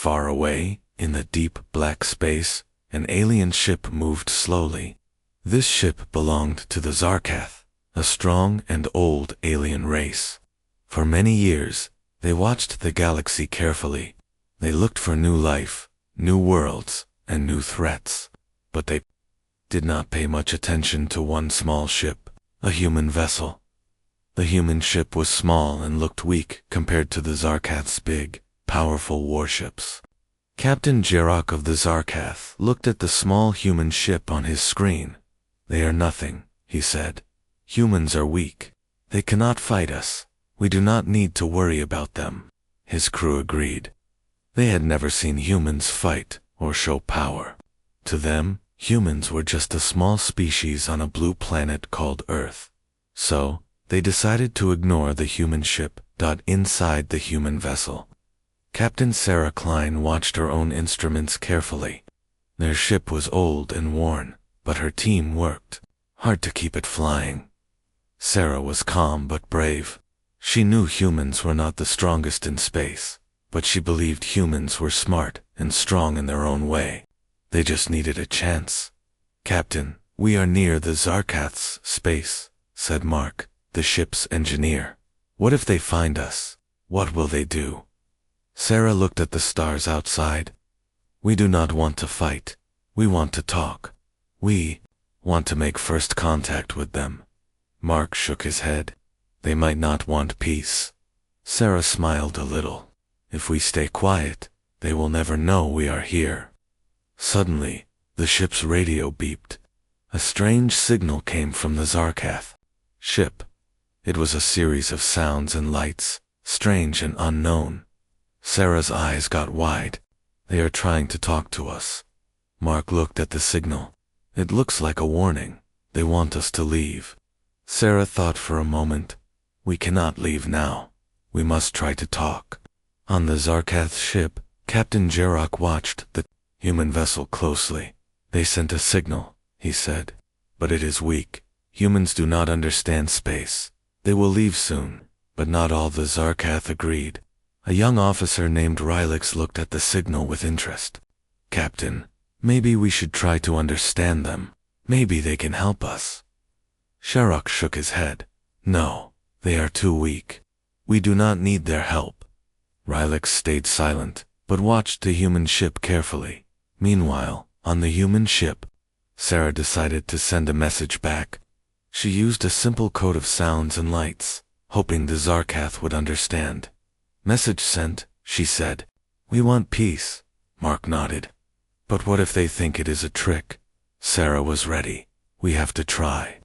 Far away, in the deep black space, an alien ship moved slowly. This ship belonged to the Xar'kath, a strong and old alien race. For many years, they watched the galaxy carefully. They looked for new life, new worlds, and new threats. But they did not pay much attention to one small ship, a human vessel. The human ship was small and looked weak compared to the Xar'kath's big, powerful warships. Captain Xar'kath of the Xar'kath looked at the small human ship on his screen. "They are nothing," he said. "Humans are weak. They cannot fight us. We do not need to worry about them." His crew agreed. They had never seen humans fight or show power. To them, humans were just a small species on a blue planet called Earth. So, they decided to ignore the human ship inside the human vessel. Captain Sarah Klein watched her own instruments carefully. Their ship was old and worn, but her team worked hard to keep it flying. Sarah was calm but brave. She knew humans were not the strongest in space, but she believed humans were smart and strong in their own way. They just needed a chance. "Captain, we are near the Xar'kath's space," said Mark, the ship's engineer. "What if they find us? What will they do?" Sarah looked at the stars outside. "We do not want to fight. We want to talk. We want to make first contact with them." Mark shook his head. "They might not want peace." Sarah smiled a little. "If we stay quiet, they will never know we are here." Suddenly, the ship's radio beeped. A strange signal came from the Xar'kath ship. It was a series of sounds and lights, strange and unknown. Sarah's eyes got wide. "They are trying to talk to us." Mark looked at the signal. "It looks like a warning. They want us to leave." Sarah thought for a moment. "We cannot leave now. We must try to talk." On the Xar'kath ship, Captain Xar'kath watched the human vessel closely. "They sent a signal," he said. "But it is weak. Humans do not understand space. They will leave soon." But not all the Xar'kath agreed. A young officer named Rylix looked at the signal with interest. "Captain, maybe we should try to understand them. Maybe they can help us." Xar'kath shook his head. "No, they are too weak. We do not need their help." Rylix stayed silent, but watched the human ship carefully. Meanwhile, on the human ship, Sarah decided to send a message back. She used a simple code of sounds and lights, hoping the Xar'kath would understand. "Message sent," she said. "We want peace." Mark nodded. "But what if they think it is a trick?" Sarah was ready. "We have to try."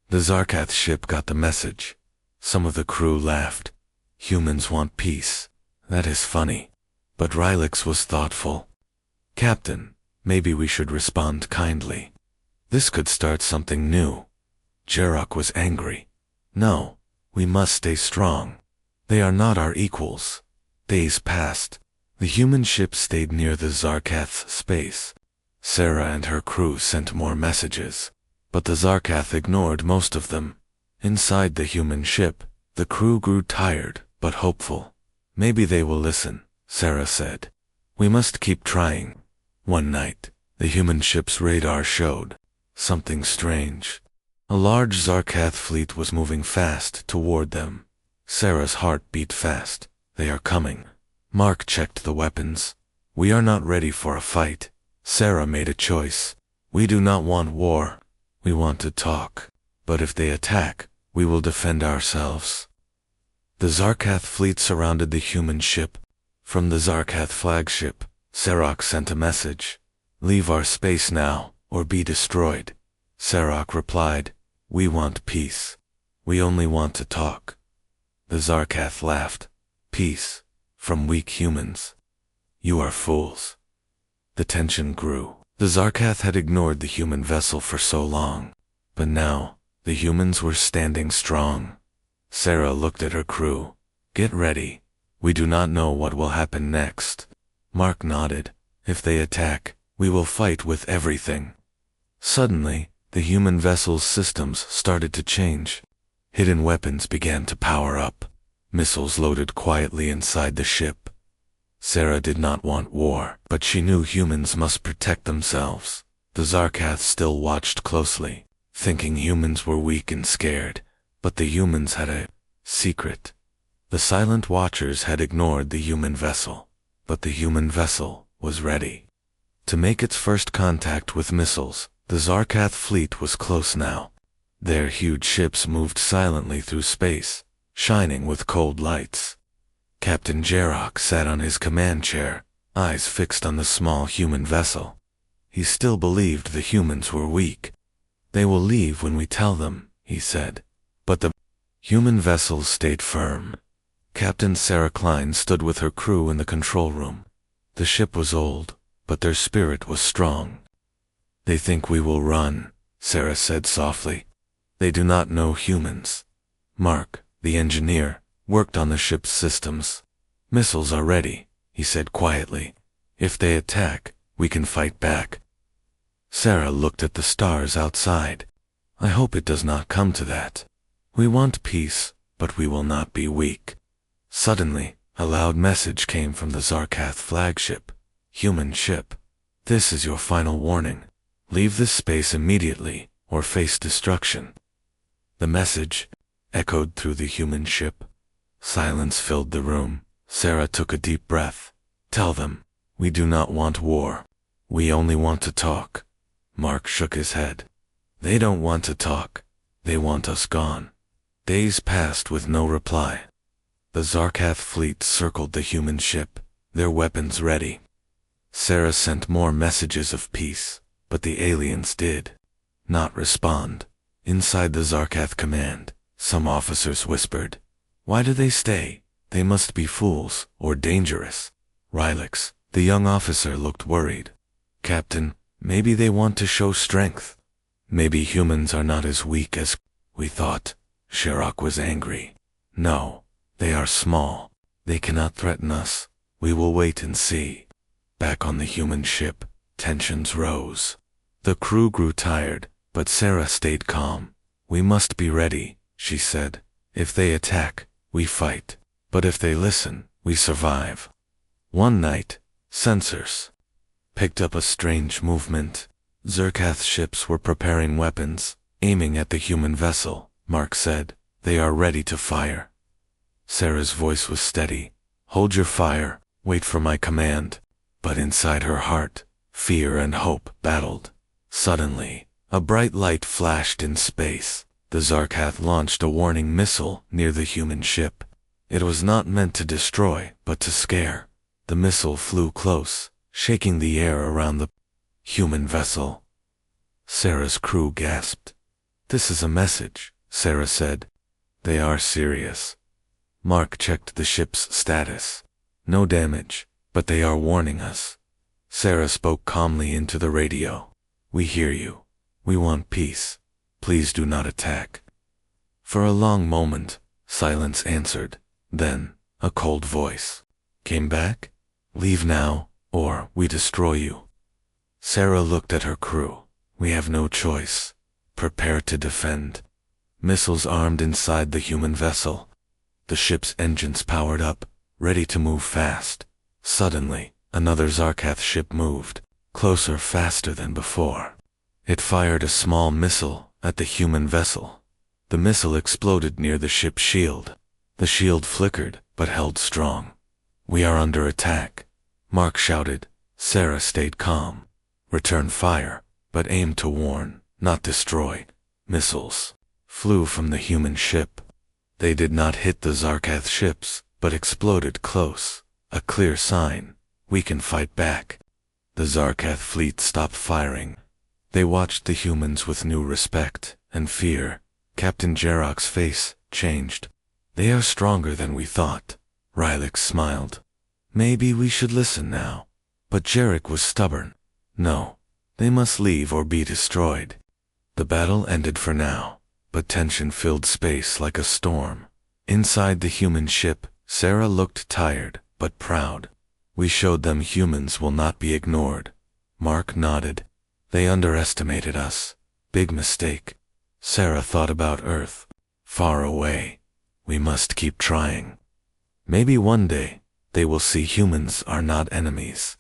The Xar'kath ship got the message. Some of the crew laughed. "Humans want peace. That is funny." But Rylix was thoughtful. "Captain, maybe we should respond kindly. This could start something new." Xar'kath was angry. "No, we must stay strong. They are not our equals." Days passed. The human ship stayed near the Xar'kath's space. Sarah and her crew sent more messages, but the Xar'kath ignored most of them. Inside the human ship, the crew grew tired but hopeful. "Maybe they will listen," Sarah said. "We must keep trying." One night, the human ship's radar showed something strange. A large Xar'kath fleet was moving fast toward them. Sarah's heart beat fast. "They are coming." Mark checked the weapons. "We are not ready for a fight." Sarah made a choice. "We do not want war. We want to talk. But if they attack, we will defend ourselves." The Xar'kath fleet surrounded the human ship. From the Xar'kath flagship, Xar'kath sent a message. "Leave our space now, or be destroyed." Xar'kath replied, "We want peace. We only want to talk." The Xar'kath laughed. "Peace? From weak humans? You are fools." The tension grew. The Xar'kath had ignored the human vessel for so long, but now, the humans were standing strong. Sarah looked at her crew. "Get ready. We do not know what will happen next." Mark nodded. "If they attack, we will fight with everything." Suddenly, the human vessel's systems started to change. Hidden weapons began to power up. Missiles loaded quietly inside the ship. Sarah did not want war, but she knew humans must protect themselves. The Xar'kath still watched closely, thinking humans were weak and scared, but the humans had a secret. The silent watchers had ignored the human vessel, but the human vessel was ready to make its first contact with missiles. The Xar'kath fleet was close now. Their huge ships moved silently through space, shining with cold lights. Captain Xar'kath sat on his command chair, eyes fixed on the small human vessel. He still believed the humans were weak. "They will leave when we tell them," he said. But the human vessel stayed firm. Captain Sarah Klein stood with her crew in the control room. The ship was old, but their spirit was strong. "They think we will run," Sarah said softly. "They do not know humans." Mark, the engineer, worked on the ship's systems. "Missiles are ready," he said quietly. "If they attack, we can fight back." Sarah looked at the stars outside. "I hope it does not come to that. We want peace, but we will not be weak." Suddenly, a loud message came from the Xar'kath flagship. "Human ship, this is your final warning. Leave this space immediately, or face destruction." The message echoed through the human ship. Silence filled the room. Sarah took a deep breath. "Tell them, we do not want war. We only want to talk." Mark shook his head. "They don't want to talk. They want us gone." Days passed with no reply. The Xar'kath fleet circled the human ship, their weapons ready. Sarah sent more messages of peace, but the aliens did not respond. Inside the Xar'kath command, some officers whispered, "Why do they stay? They must be fools, or dangerous." Rylix, the young officer, looked worried. "Captain, maybe they want to show strength. Maybe humans are not as weak as we thought." Xar'kath was angry. "No, they are small. They cannot threaten us. We will wait and see." Back on the human ship, tensions rose. The crew grew tired, but Sarah stayed calm. "We must be ready," she said. "If they attack, we fight. But if they listen, we survive." One night, sensors picked up a strange movement. Xar'kath ships were preparing weapons, aiming at the human vessel. Mark said, "They are ready to fire." Sarah's voice was steady. "Hold your fire, wait for my command." But inside her heart, fear and hope battled. Suddenly, a bright light flashed in space. The Xar'kath launched a warning missile near the human ship. It was not meant to destroy, but to scare. The missile flew close, shaking the air around the human vessel. Sarah's crew gasped. "This is a message," Sarah said. "They are serious." Mark checked the ship's status. "No damage, but they are warning us." Sarah spoke calmly into the radio. "We hear you. We want peace. Please do not attack." For a long moment, silence answered. Then, a cold voice came back. "Leave now, or we destroy you." Sarah looked at her crew. "We have no choice. Prepare to defend." Missiles armed inside the human vessel. The ship's engines powered up, ready to move fast. Suddenly, another Xar'kath ship moved, closer faster than before. It fired a small missile at the human vessel. The missile exploded near the ship's shield. The shield flickered, but held strong. "We are under attack," Mark shouted. Sarah stayed calm. "Return fire, but aim to warn, not destroy." Missiles flew from the human ship. They did not hit the Xar'kath ships, but exploded close. A clear sign. We can fight back. The Xar'kath fleet stopped firing. They watched the humans with new respect and fear. Captain Xar'kath's face changed. "They are stronger than we thought." Rylix smiled. "Maybe we should listen now." But Xar'kath was stubborn. "No, they must leave or be destroyed." The battle ended for now, but tension filled space like a storm. Inside the human ship, Sarah looked tired, but proud. "We showed them humans will not be ignored." Mark nodded. "They underestimated us. Big mistake." Sarah thought about Earth. Far away. "We must keep trying. Maybe one day, they will see humans are not enemies.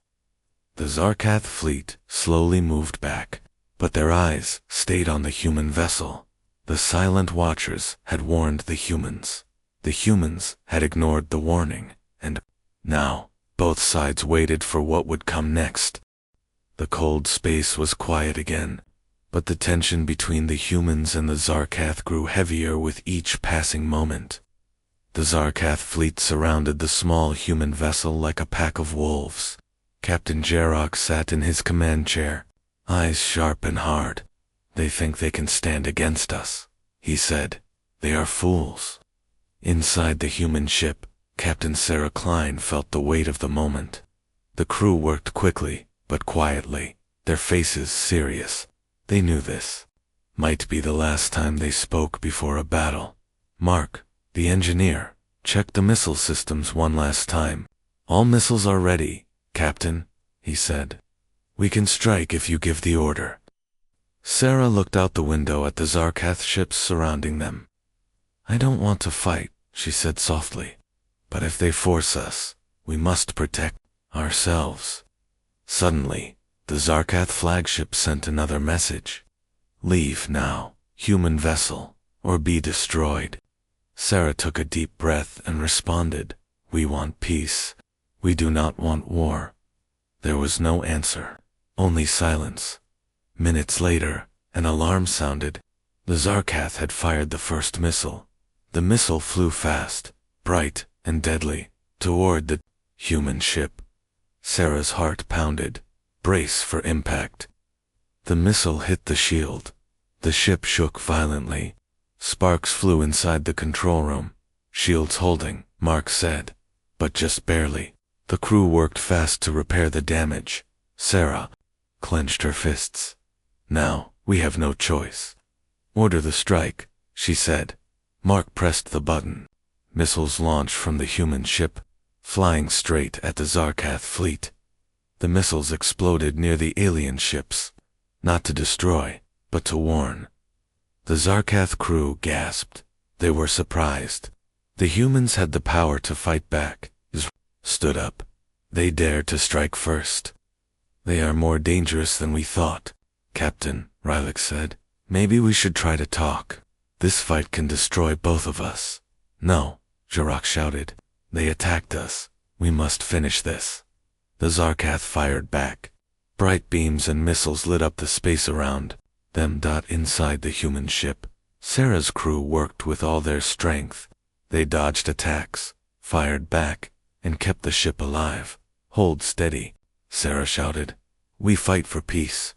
The Xar'kath fleet slowly moved back, but their eyes stayed on the human vessel. The silent watchers had warned the humans. The humans had ignored the warning, and now both sides waited for what would come next. The cold space was quiet again, but the tension between the humans and the Xar'kath grew heavier with each passing moment. The Xar'kath fleet surrounded the small human vessel like a pack of wolves. Captain Xar'kath sat in his command chair, eyes sharp and hard. "They think they can stand against us," he said. "They are fools." Inside the human ship, Captain Sarah Klein felt the weight of the moment. The crew worked quickly, but quietly, their faces serious. They knew this might be the last time they spoke before a battle. Mark, the engineer, checked the missile systems one last time. "All missiles are ready, Captain," he said. "We can strike if you give the order." Sarah looked out the window at the Xar'kath ships surrounding them. "I don't want to fight," she said softly. "But if they force us, we must protect ourselves." Suddenly, the Xar'kath flagship sent another message. "Leave now, human vessel, or be destroyed." Sarah took a deep breath and responded, "We want peace. We do not want war." There was no answer, only silence. Minutes later, an alarm sounded. The Xar'kath had fired the first missile. The missile flew fast, bright and deadly, toward the human ship. Sarah's heart pounded. Brace for impact. The missile hit the shield. The ship shook violently. Sparks flew inside the control room. "Shields holding," Mark said. "But just barely." The crew worked fast to repair the damage. Sarah clenched her fists. "Now, we have no choice." "Order the strike," she said. Mark pressed the button. Missiles launched from the human ship, flying straight at the Xar'kath fleet. The missiles exploded near the alien ships, not to destroy, but to warn. The Xar'kath crew gasped. They were surprised. The humans had the power to fight back. Stood up. They dared to strike first. "They are more dangerous than we thought, Captain," Rylak said. "Maybe we should try to talk. This fight can destroy both of us." "No," Xar'kath shouted. "They attacked us. We must finish this." The Xar'kath fired back. Bright beams and missiles lit up the space around them. Inside the human ship, Sarah's crew worked with all their strength. They dodged attacks, fired back, and kept the ship alive. "Hold steady," Sarah shouted. "We fight for peace."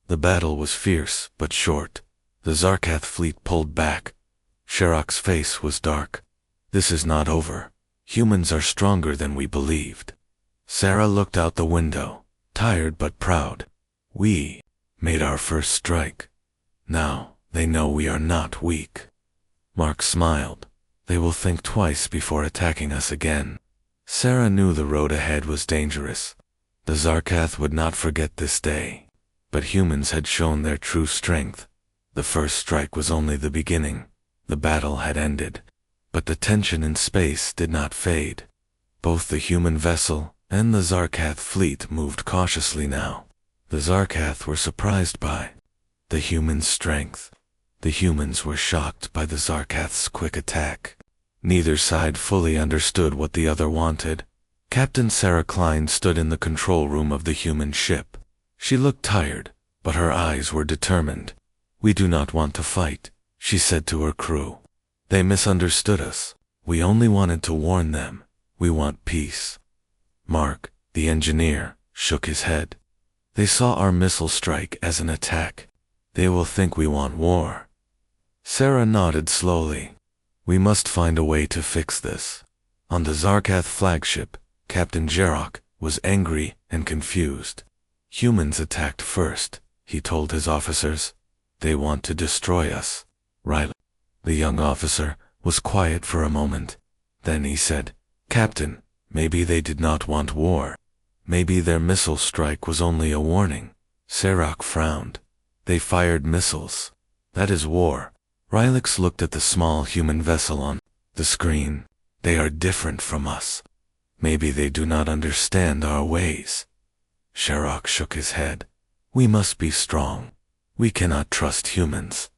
The battle was fierce but short. The Xar'kath fleet pulled back. Xar'kath's face was dark. "This is not over. Humans are stronger than we believed." Sarah looked out the window, tired but proud. "We made our first strike. Now they know we are not weak." Mark smiled. "They will think twice before attacking us again." Sarah knew the road ahead was dangerous. The Xar'kath would not forget this day. But humans had shown their true strength. The first strike was only the beginning. The battle had ended. But the tension in space did not fade. Both the human vessel and the Xar'kath fleet moved cautiously now. The Xar'kath were surprised by the humans' strength. The humans were shocked by the Xar'kath's quick attack. Neither side fully understood what the other wanted. Captain Sarah Klein stood in the control room of the human ship. She looked tired, but her eyes were determined. "We do not want to fight," she said to her crew. "They misunderstood us. We only wanted to warn them. We want peace." Mark, the engineer, shook his head. "They saw our missile strike as an attack. They will think we want war." Sarah nodded slowly. "We must find a way to fix this." On the Xar'kath flagship, Captain Xar'kath was angry and confused. "Humans attacked first," he told his officers. "They want to destroy us." Riley, the young officer, was quiet for a moment. Then he said, "Captain, maybe they did not want war. Maybe their missile strike was only a warning." Xar'kath frowned. "They fired missiles. That is war." Rylak looked at the small human vessel on the screen. "They are different from us. Maybe they do not understand our ways. Xar'kath shook his head. We must be strong. We cannot trust humans.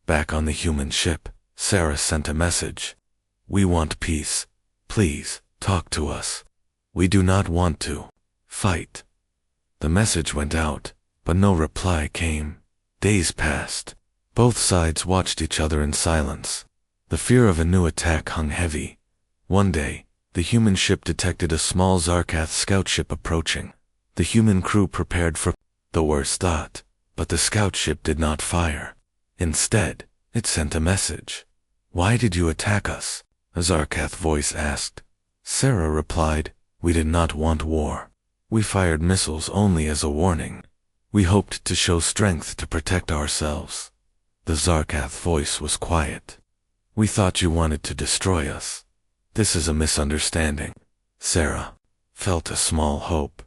Back on the human ship, Sarah sent a message. We want peace. Please, talk to us. We do not want to fight. The message went out, but no reply came. Days passed. Both sides watched each other in silence. The fear of a new attack hung heavy. One day, the human ship detected a small Xar'kath scout ship approaching. The human crew prepared for the worst thought, but the scout ship did not fire. Instead, it sent a message. Why did you attack us? A Xar'kath voice asked. Sarah replied, we did not want war. We fired missiles only as a warning. We hoped to show strength to protect ourselves. The Xar'kath voice was quiet. We thought you wanted to destroy us. This is a misunderstanding. Sarah felt a small hope.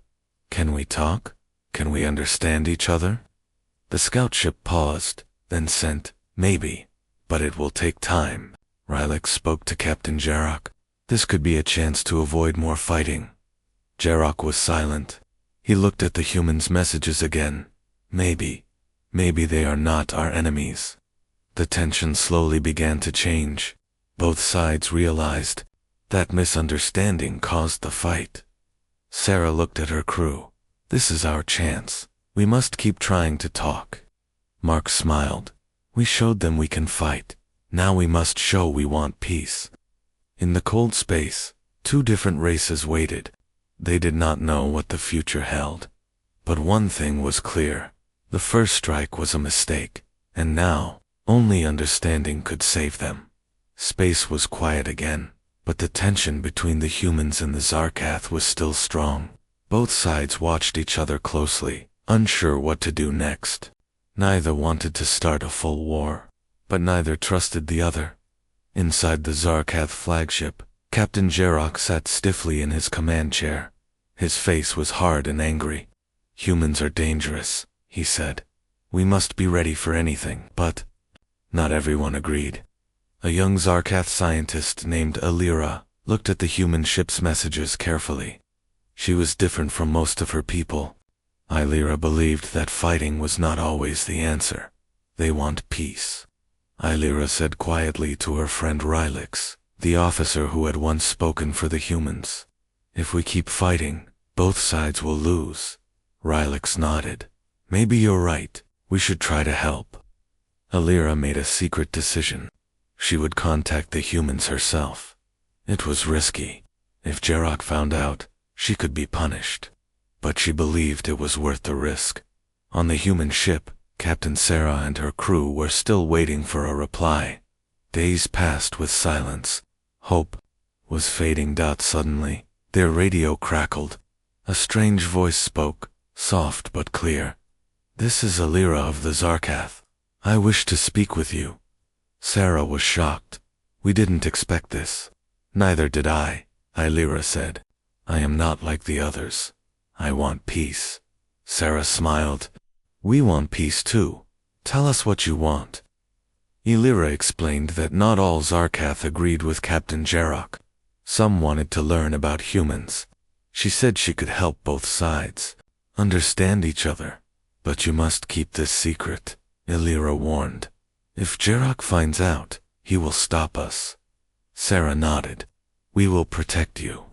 Can we talk? Can we understand each other? The scout ship paused, then sent, maybe, but it will take time. Rylix spoke to Captain Xar'kath. This could be a chance to avoid more fighting. Xar'kath was silent. He looked at the humans' messages again. Maybe they are not our enemies. The tension slowly began to change. Both sides realized that misunderstanding caused the fight. Sarah looked at her crew. This is our chance. We must keep trying to talk. Mark smiled. We showed them we can fight. Now we must show we want peace. In the cold space, two different races waited. They did not know what the future held. But one thing was clear. The first strike was a mistake, and now, only understanding could save them. Space was quiet again, but the tension between the humans and the Xar'kath was still strong. Both sides watched each other closely, unsure what to do next. Neither wanted to start a full war, but neither trusted the other. Inside the Xar'kath flagship, Captain Xar'kath sat stiffly in his command chair. His face was hard and angry. Humans are dangerous, he said. We must be ready for anything, but not everyone agreed. A young Xar'kath scientist named Alira looked at the human ship's messages carefully. She was different from most of her people. Alira believed that fighting was not always the answer. They want peace. Alira said quietly to her friend Rylix, the officer who had once spoken for the humans. If we keep fighting, both sides will lose. Rylix nodded. Maybe you're right. We should try to help. Alira made a secret decision. She would contact the humans herself. It was risky. If Xar'kath found out, she could be punished. But she believed it was worth the risk. On the human ship, Captain Sarah and her crew were still waiting for a reply. Days passed with silence. Hope was fading. Suddenly, their radio crackled. A strange voice spoke, soft but clear. This is Alira of the Xar'kath. I wish to speak with you. Sarah was shocked. We didn't expect this. Neither did I, Alira said. I am not like the others. I want peace. Sarah smiled. We want peace too. Tell us what you want. Alira explained that not all Xar'kath agreed with Captain Xar'kath. Some wanted to learn about humans. She said she could help both sides understand each other. But you must keep this secret, Alira warned. If Xar'kath finds out, he will stop us. Sarah nodded. We will protect you.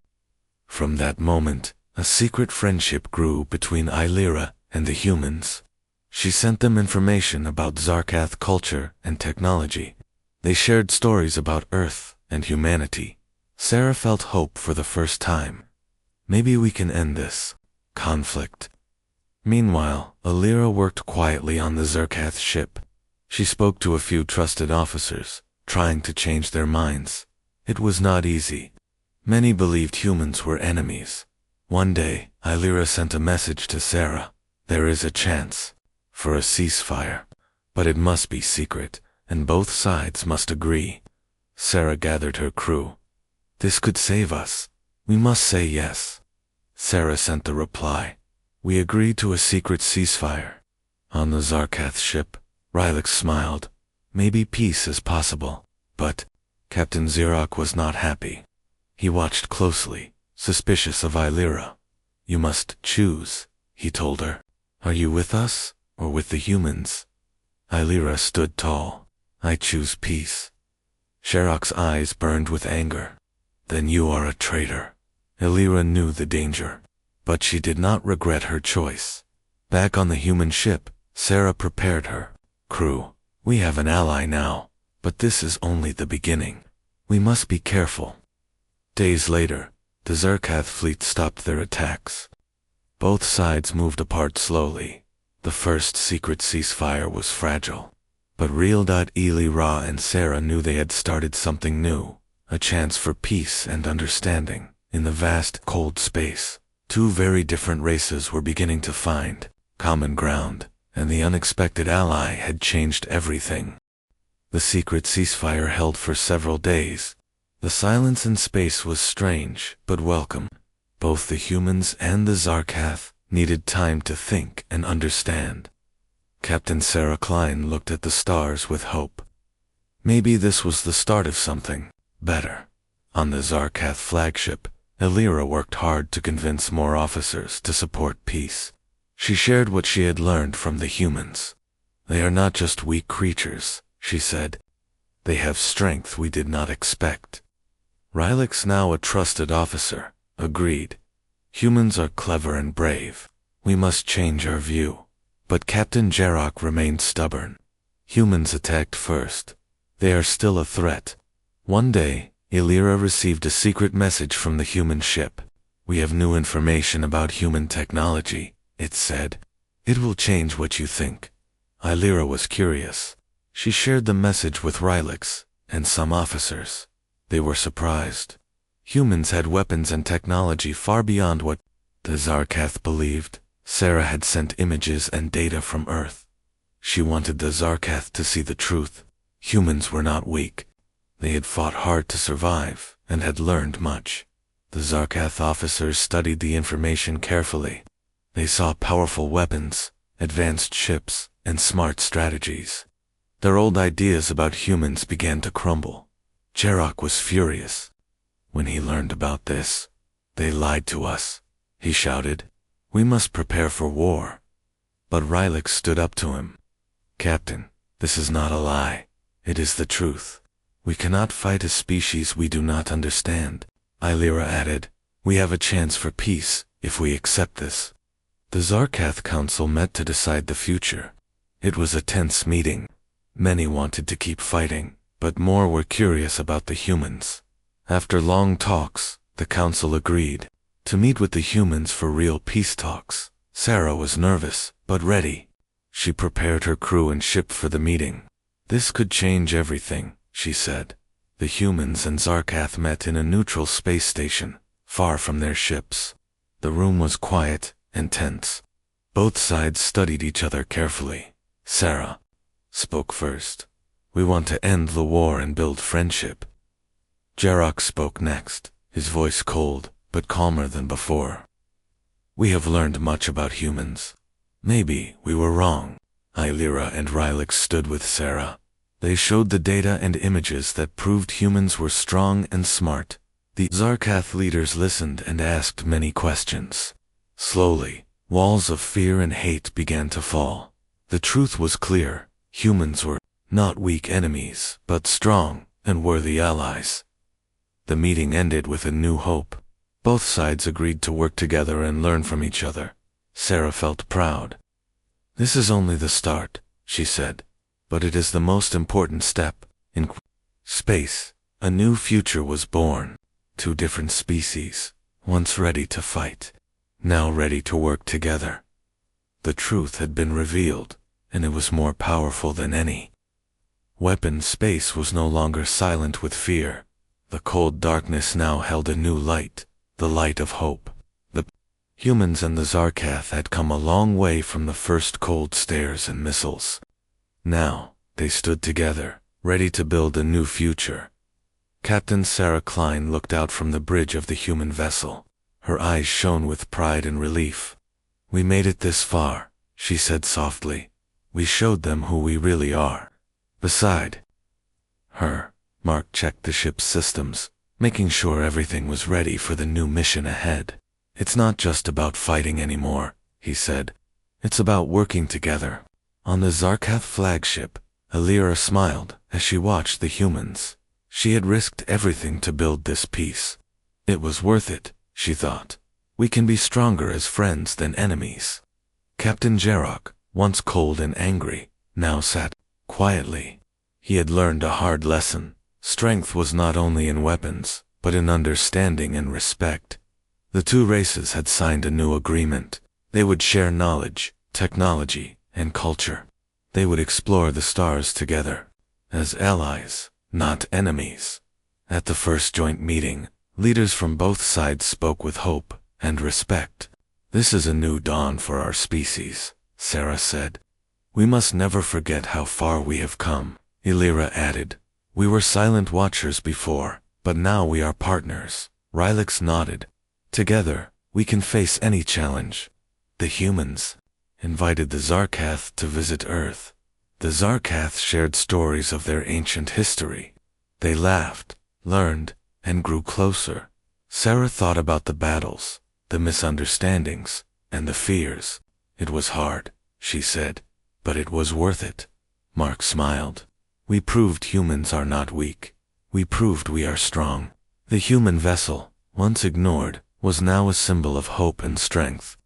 From that moment, a secret friendship grew between Alira and the humans. She sent them information about Xar'kath culture and technology. They shared stories about Earth and humanity. Sarah felt hope for the first time. Maybe we can end this conflict. Meanwhile, Alira worked quietly on the Xar'kath ship. She spoke to a few trusted officers, trying to change their minds. It was not easy. Many believed humans were enemies. One day, Alira sent a message to Sarah. There is a chance for a ceasefire, but it must be secret, and both sides must agree. Sarah gathered her crew. This could save us. We must say yes. Sarah sent the reply. We agree to a secret ceasefire. On the Xar'kath ship, Rylix smiled. Maybe peace is possible. But Captain Xar'kath was not happy. He watched closely, suspicious of Illyra. You must choose, he told her. Are you with us, or with the humans? Illyra stood tall. I choose peace. Xar'kath's eyes burned with anger. Then you are a traitor. Illyra knew the danger, but she did not regret her choice. Back on the human ship, Sarah prepared her crew. We have an ally now, but this is only the beginning. We must be careful. Days later, the Xar'kath fleet stopped their attacks. Both sides moved apart slowly. The first secret ceasefire was fragile. But Illyra and Sarah knew they had started something new, a chance for peace and understanding. In the vast, cold space, two very different races were beginning to find common ground, and the unexpected ally had changed everything. The secret ceasefire held for several days. The silence in space was strange, but welcome. Both the humans and the Xar'kath needed time to think and understand. Captain Sarah Klein looked at the stars with hope. Maybe this was the start of something better. On the Xar'kath flagship, Illyra worked hard to convince more officers to support peace. She shared what she had learned from the humans. They are not just weak creatures, she said. They have strength we did not expect. Rylix, now a trusted officer, agreed. Humans are clever and brave. We must change our view. But Captain Xar'kath remained stubborn. Humans attacked first. They are still a threat. One day, Illyra received a secret message from the human ship. We have new information about human technology, it said. It will change what you think. Illyra was curious. She shared the message with Rylix and some officers. They were surprised. Humans had weapons and technology far beyond what the Xar'kath believed. Sarah had sent images and data from Earth. She wanted the Xar'kath to see the truth. Humans were not weak. They had fought hard to survive and had learned much. The Xar'kath officers studied the information carefully. They saw powerful weapons, advanced ships, and smart strategies. Their old ideas about humans began to crumble. Xar'kath was furious. When he learned about this, they lied to us, he shouted. We must prepare for war. But Rylix stood up to him. Captain, this is not a lie. It is the truth. We cannot fight a species we do not understand. Illyra added, we have a chance for peace if we accept this. The Xar'kath Council met to decide the future. It was a tense meeting. Many wanted to keep fighting, but more were curious about the humans. After long talks, the council agreed to meet with the humans for real peace talks. Sarah was nervous, but ready. She prepared her crew and ship for the meeting. This could change everything, she said. The humans and Xar'kath met in a neutral space station, far from their ships. The room was quiet and tense. Both sides studied each other carefully. Sarah spoke first. We want to end the war and build friendship. Xar'kath spoke next, his voice cold, but calmer than before. We have learned much about humans. Maybe we were wrong. Illyra and Rylix stood with Sarah. They showed the data and images that proved humans were strong and smart. The Xar'kath leaders listened and asked many questions. Slowly, walls of fear and hate began to fall. The truth was clear. Humans were not weak enemies, but strong and worthy allies. The meeting ended with a new hope. Both sides agreed to work together and learn from each other. Sarah felt proud. This is only the start, she said, but it is the most important step. In space, a new future was born. Two different species, once ready to fight, now ready to work together. The truth had been revealed, and it was more powerful than any weapon. Space was no longer silent with fear. The cold darkness now held a new light, the light of hope. The humans and the Xar'kath had come a long way from the first cold stares and missiles. Now, they stood together, ready to build a new future. Captain Sarah Klein looked out from the bridge of the human vessel. Her eyes shone with pride and relief. We made it this far, she said softly. We showed them who we really are. Beside her, Mark checked the ship's systems. making sure everything was ready for the new mission ahead. "It's not just about fighting anymore," he said. "It's about working together." On the Xar'kath flagship, Alira smiled as she watched the humans. She had risked everything to build this peace. It was worth it, she thought. We can be stronger as friends than enemies. Captain Xar'kath, once cold and angry, now sat quietly. He had learned a hard lesson. Strength was not only in weapons, but in understanding and respect. The two races had signed a new agreement. They would share knowledge, technology, and culture. They would explore the stars together, as allies, not enemies. At the first joint meeting, leaders from both sides spoke with hope and respect. "This is a new dawn for our species," Sarah said. "We must never forget how far we have come," Alira added. "We were silent watchers before, but now we are partners." Rylix nodded. "Together, we can face any challenge." The humans invited the Xar'kath to visit Earth. The Xar'kath shared stories of their ancient history. They laughed, learned, and grew closer. Sarah thought about the battles, the misunderstandings, and the fears. "It was hard," she said, "but it was worth it." Mark smiled. "We proved humans are not weak. We proved we are strong." The human vessel, once ignored, was now a symbol of hope and strength.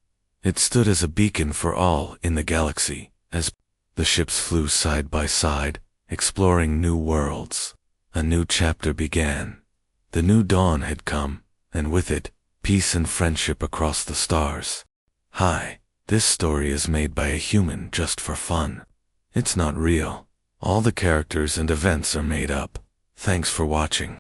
It stood as a beacon for all in the galaxy, as the ships flew side by side, exploring new worlds. A new chapter began. The new dawn had come, and with it, peace and friendship across the stars. Hi, this story is made by a human just for fun. It's not real. All the characters and events are made up. Thanks for watching.